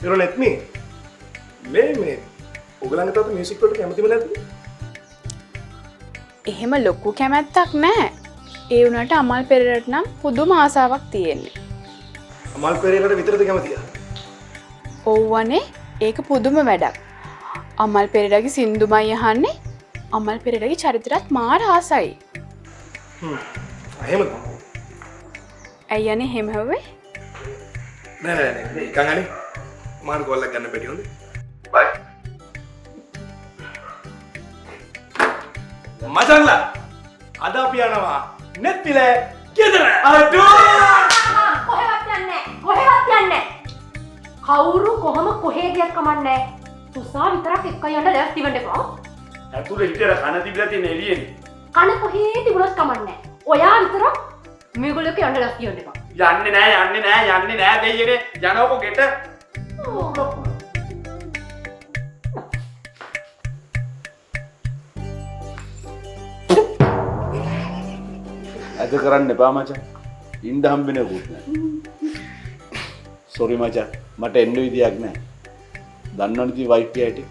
you're let me. මේ ඔයගලන්ට තාම මියුසික් වලට කැමතිම නැද්ද? එහෙම ලොකු කැමැත්තක් නැහැ. ඒ වුණාට අමල් පෙරේරට නම් පුදුම ආසාවක් තියෙන්නේ. අමල් පෙරේරට විතරද කැමතිද? ඔව්වනේ ඒක පුදුම වැඩක්. අමල් පෙරේරගේ සින්දුමයි අහන්නේ. අමල් පෙරේරගේ චරිතයත් මාර ආසයි. එහෙමද? ඇයි යන්නේ එහෙම හොවේ? නෑ කංගනේ මාර ගෝල්ලක් ගන්න බැරි හොඳේ. බයි. මචංලා අද අපි යනවා නෙත්පිල ගෙදර. අඩෝ! කොහෙවත් යන්නේ නැහැ. කවුරු කොහම කොහේ ගියත් කමන්නේ නැහැ. තුසා විතරක් එක්ක යන්න ලෑස්ති වෙන්න එපා. ඇතුලේ හිටලා කන තිබිලා තියෙන එළියනේ. කන කොහේ තිබුණත් කමන්නේ නැහැ. ඔයා විතරක් මේගොල්ලෝ එක්ක යන්න ලෑස්ති වෙන්න එපා. යන්නේ නෑ දෙයියනේ යනකො ගෙට. ඇද කරන්න එපා මචං. ඉන්න හම්බෙන්නේ නෑ. සෝරි මචං. මට එන්න විදියක් නෑ. දන්නවනේ ඉතින් වයිෆ් ඇටි.